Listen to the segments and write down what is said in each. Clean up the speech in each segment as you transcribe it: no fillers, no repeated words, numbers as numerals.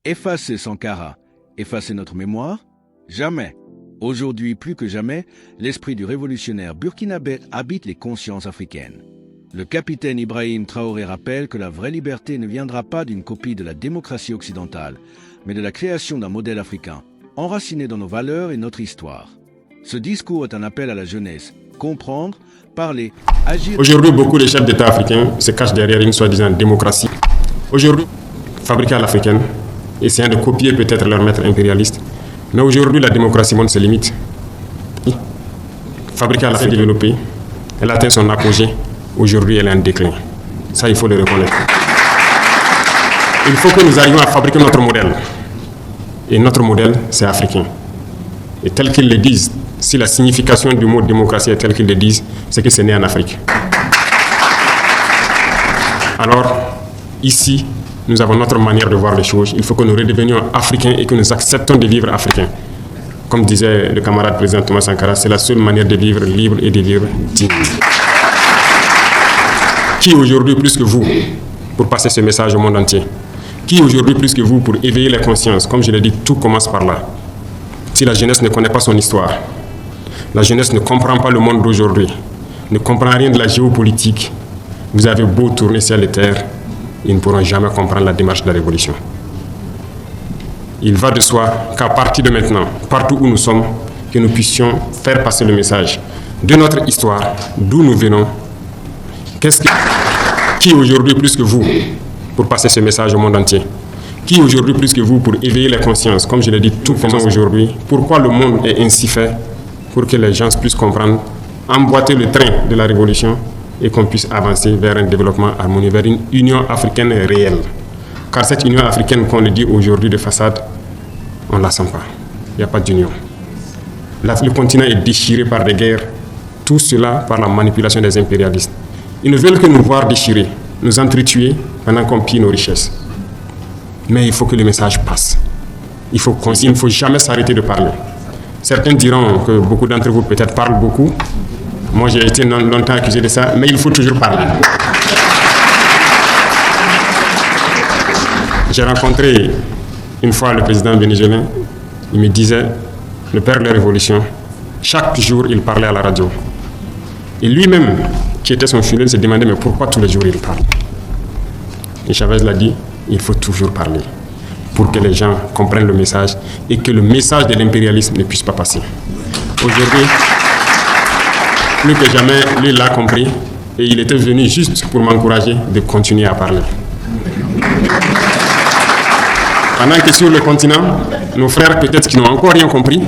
Effacer Sankara, effacer notre mémoire? Jamais. Aujourd'hui, plus que jamais, l'esprit du révolutionnaire burkinabé habite les consciences africaines. Le capitaine Ibrahim Traoré rappelle que la vraie liberté ne viendra pas d'une copie de la démocratie occidentale, mais de la création d'un modèle africain, enraciné dans nos valeurs et notre histoire. Ce discours est un appel à la jeunesse. Comprendre, parler, agir... Aujourd'hui, beaucoup de chefs d'État africains se cachent derrière une soi-disant démocratie. Aujourd'hui, fabriqués à l'africaine, essayant de copier peut-être leur maître impérialiste. Mais aujourd'hui, la démocratie montre ses limites. Fabriquée à l'Afrique développée, elle atteint son apogée. Aujourd'hui, elle est en déclin. Ça, il faut le reconnaître. Il faut que nous arrivions à fabriquer notre modèle. Et notre modèle, c'est africain. Et tel qu'ils le disent, si la signification du mot démocratie est telle qu'ils le disent, c'est que c'est né en Afrique. Alors, ici, nous avons notre manière de voir les choses. Il faut que nous redevenions africains et que nous acceptons de vivre africains. Comme disait le camarade président Thomas Sankara, c'est la seule manière de vivre libre et de vivre digne. Qui aujourd'hui plus que vous pour passer ce message au monde entier? Qui aujourd'hui plus que vous pour éveiller les consciences? Comme je l'ai dit, tout commence par là. Si la jeunesse ne connaît pas son histoire, la jeunesse ne comprend pas le monde d'aujourd'hui, ne comprend rien de la géopolitique, vous avez beau tourner ciel et terre, ils ne pourront jamais comprendre la démarche de la révolution. Il va de soi qu'à partir de maintenant, partout où nous sommes, que nous puissions faire passer le message de notre histoire, d'où nous venons. Qui aujourd'hui plus que vous pour passer ce message au monde entier? Qui aujourd'hui plus que vous pour éveiller les consciences? Comme je l'ai dit, tout commence aujourd'hui. Pourquoi le monde est ainsi fait? Pour que les gens puissent comprendre, emboîter le train de la révolution et qu'on puisse avancer vers un développement harmonieux, vers une union africaine réelle. Car cette union africaine qu'on le dit aujourd'hui de façade, on ne la sent pas. Il n'y a pas d'union. Le continent est déchiré par des guerres, tout cela par la manipulation des impérialistes. Ils ne veulent que nous voir déchirés, nous entretuer pendant qu'on pille nos richesses. Mais il faut que le message passe. Il ne faut jamais s'arrêter de parler. Certains diront que beaucoup d'entre vous peut-être parlent beaucoup. Moi, j'ai été longtemps accusé de ça, mais il faut toujours parler. J'ai rencontré une fois le président vénézuélien. Il me disait, le père de la révolution, chaque jour, il parlait à la radio. Et lui-même, qui était son fidèle, se demandait, mais pourquoi tous les jours il parle? Et Chavez l'a dit, il faut toujours parler pour que les gens comprennent le message et que le message de l'impérialisme ne puisse pas passer. Aujourd'hui, plus que jamais, lui l'a compris et il était venu juste pour m'encourager de continuer à parler. Pendant que sur le continent, nos frères peut-être qui n'ont encore rien compris,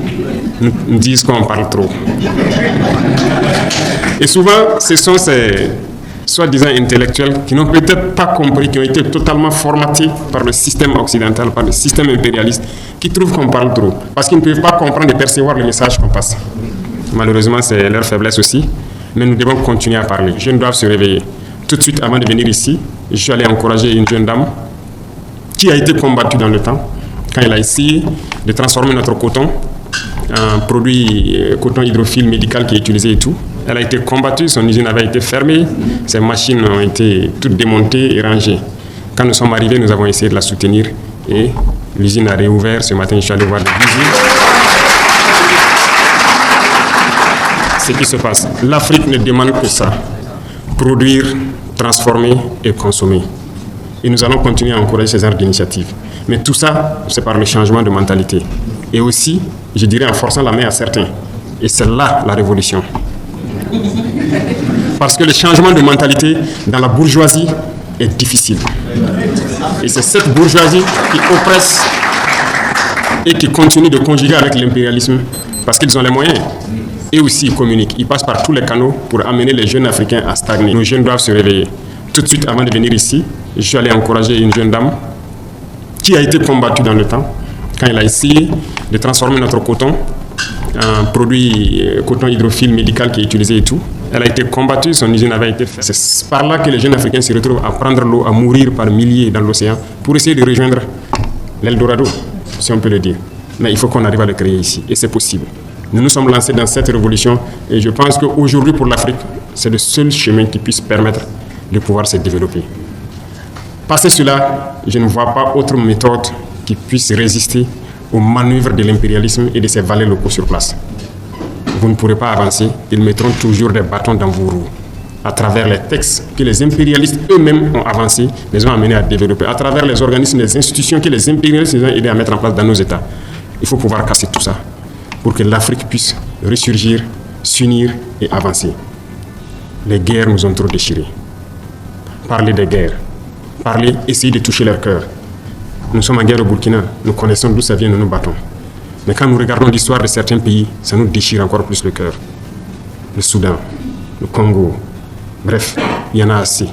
nous disent qu'on parle trop. Et souvent, ce sont ces soi-disant intellectuels qui n'ont peut-être pas compris, qui ont été totalement formatés par le système occidental, par le système impérialiste, qui trouvent qu'on parle trop. Parce qu'ils ne peuvent pas comprendre et percevoir le message qu'on passe. Malheureusement, c'est leur faiblesse aussi. Mais nous devons continuer à parler. Les jeunes doivent se réveiller. Tout de suite, avant de venir ici, je suis allé encourager une jeune dame qui a été combattue dans le temps, quand elle a essayé de transformer notre coton en produit coton hydrophile médical qui est utilisé et tout. Elle a été combattue, son usine avait été fermée, ses machines ont été toutes démontées et rangées. Quand nous sommes arrivés, nous avons essayé de la soutenir et l'usine a réouvert. Ce matin, je suis allé voir l'usine. Ce qui se passe, l'Afrique ne demande que ça, produire, transformer et consommer. Et nous allons continuer à encourager ces genres d'initiatives. Mais tout ça, c'est par le changement de mentalité. Et aussi, je dirais, en forçant la main à certains. Et c'est là la révolution. Parce que le changement de mentalité dans la bourgeoisie est difficile. Et c'est cette bourgeoisie qui oppresse et qui continue de conjuguer avec l'impérialisme parce qu'ils ont les moyens. Et aussi, ils communiquent. Ils passent par tous les canaux pour amener les jeunes Africains à stagner. Nos jeunes doivent se réveiller. Tout de suite, avant de venir ici, je suis allé encourager une jeune dame qui a été combattue dans le temps quand elle a essayé de transformer notre coton en produit coton hydrophile médical qui est utilisé et tout. Elle a été combattue, son usine avait été faite. C'est par là que les jeunes Africains se retrouvent à prendre l'eau, à mourir par milliers dans l'océan pour essayer de rejoindre l'Eldorado, si on peut le dire. Mais il faut qu'on arrive à le créer ici, et c'est possible. Nous nous sommes lancés dans cette révolution et je pense qu'aujourd'hui pour l'Afrique, c'est le seul chemin qui puisse permettre de pouvoir se développer. Passé cela, je ne vois pas autre méthode qui puisse résister aux manœuvres de l'impérialisme et de ses valets locaux sur place. Vous ne pourrez pas avancer, ils mettront toujours des bâtons dans vos roues. À travers les textes que les impérialistes eux-mêmes ont avancés, les ont amenés à développer, à travers les organismes, les institutions que les impérialistes ont aidés à mettre en place dans nos États. Il faut pouvoir casser tout ça pour que l'Afrique puisse ressurgir, s'unir et avancer. Les guerres nous ont trop déchirés. Parler des guerres, essayer de toucher leur cœur. Nous sommes en guerre au Burkina, nous connaissons d'où ça vient, nous nous battons. Mais quand nous regardons l'histoire de certains pays, ça nous déchire encore plus le cœur. Le Soudan, le Congo, bref, il y en a assez,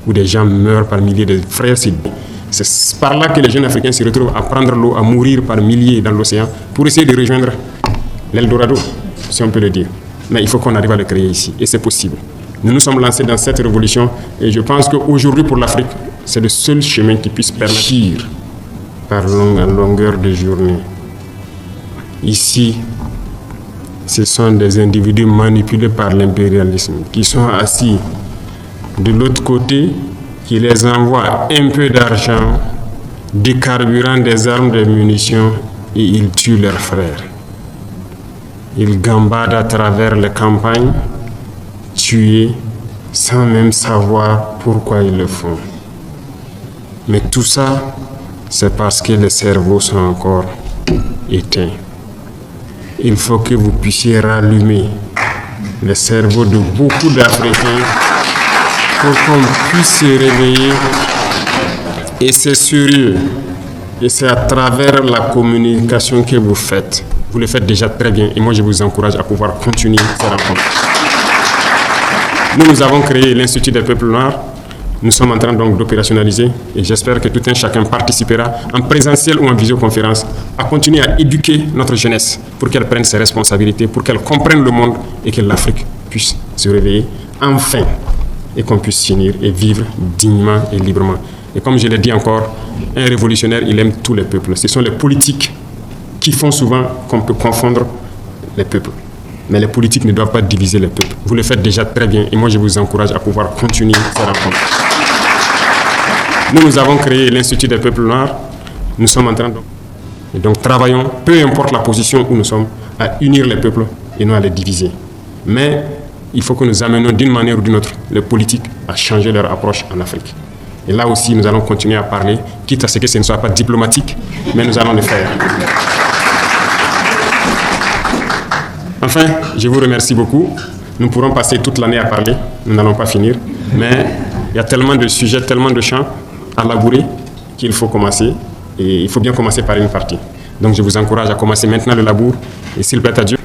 où des gens meurent par milliers de frères. C'est par là que les jeunes Africains se retrouvent à prendre l'eau, à mourir par milliers dans l'océan, pour essayer de rejoindre l'Eldorado, si on peut le dire. Mais il faut qu'on arrive à le créer ici, et c'est possible. Nous nous sommes lancés dans cette révolution, et je pense qu'aujourd'hui, pour l'Afrique, c'est le seul chemin qui puisse permettre, par longueur de journée. Ici, ce sont des individus manipulés par l'impérialisme qui sont assis de l'autre côté, qui les envoient un peu d'argent, des carburants, des armes, des munitions, et ils tuent leurs frères. Ils gambadent à travers les campagnes, tués, sans même savoir pourquoi ils le font. Mais tout ça, c'est parce que les cerveaux sont encore éteints. Il faut que vous puissiez rallumer les cerveaux de beaucoup d'Africains pour qu'on puisse se réveiller. Et c'est sérieux. Et c'est à travers la communication que vous faites. Vous le faites déjà très bien. Et moi, je vous encourage à pouvoir continuer ces rencontres. Nous avons créé l'Institut des peuples noirs. Nous sommes en train donc d'opérationnaliser et j'espère que tout un chacun participera en présentiel ou en visioconférence à continuer à éduquer notre jeunesse pour qu'elle prenne ses responsabilités, pour qu'elle comprenne le monde et que l'Afrique puisse se réveiller enfin et qu'on puisse s'unir et vivre dignement et librement. Et comme je l'ai dit encore, un révolutionnaire, il aime tous les peuples. Ce sont les politiques qui font souvent qu'on peut confondre les peuples. Mais les politiques ne doivent pas diviser les peuples. Vous le faites déjà très bien et moi je vous encourage à pouvoir continuer ces rencontres. Nous avons créé l'Institut des peuples noirs. Nous sommes en train de... Et donc travaillons, peu importe la position où nous sommes, à unir les peuples et non à les diviser. Mais il faut que nous amenions d'une manière ou d'une autre les politiques à changer leur approche en Afrique. Et là aussi, nous allons continuer à parler, quitte à ce que ce ne soit pas diplomatique, mais nous allons le faire. Enfin, je vous remercie beaucoup. Nous pourrons passer toute l'année à parler, nous n'allons pas finir, mais il y a tellement de sujets, tellement de champs à labourer qu'il faut commencer, et il faut bien commencer par une partie. Donc je vous encourage à commencer maintenant le labour, et s'il plaît à Dieu.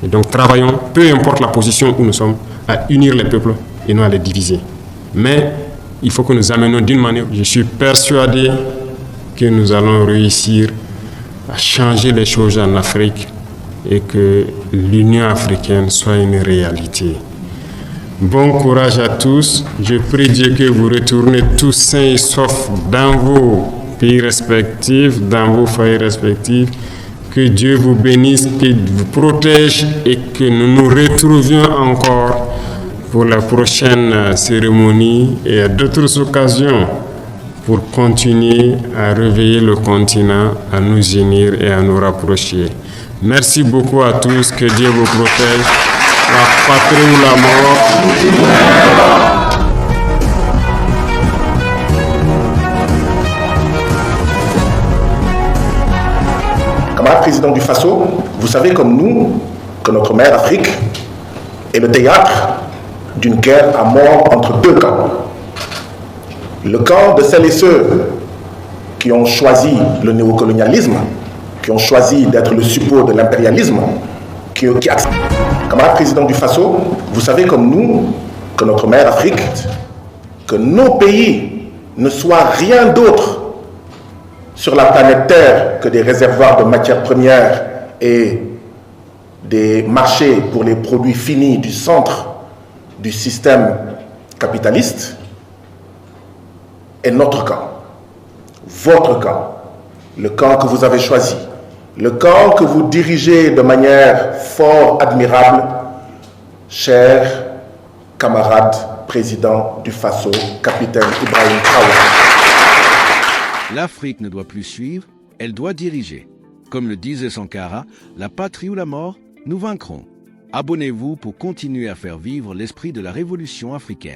Et donc travaillons, peu importe la position où nous sommes, à unir les peuples et non à les diviser. Mais il faut que nous amenions d'une manière, je suis persuadé que nous allons réussir à changer les choses en Afrique et que l'Union africaine soit une réalité. Bon courage à tous. Je prie Dieu que vous retournez tous sains et saufs dans vos pays respectifs, dans vos foyers respectifs. Que Dieu vous bénisse, qu'il vous protège et que nous nous retrouvions encore pour la prochaine cérémonie et à d'autres occasions pour continuer à réveiller le continent, à nous unir et à nous rapprocher. Merci beaucoup à tous, que Dieu vous protège, la patrie ou la mort. Camarade président du Faso, vous savez comme nous que notre mère Afrique est le théâtre d'une guerre à mort entre deux camps. Le camp de celles et ceux qui ont choisi le néocolonialisme, qui ont choisi d'être le suppôt de l'impérialisme, Camarade président du Faso, vous savez comme nous que notre mère Afrique, que nos pays ne soient rien d'autre sur la planète Terre que des réservoirs de matières premières et des marchés pour les produits finis du centre du système capitaliste, est notre camp, votre camp, le camp que vous avez choisi, le camp que vous dirigez de manière fort admirable, cher camarade président du Faso, capitaine Ibrahim Traoré. L'Afrique ne doit plus suivre, elle doit diriger. Comme le disait Sankara, la patrie ou la mort, nous vaincrons. Abonnez-vous pour continuer à faire vivre l'esprit de la révolution africaine.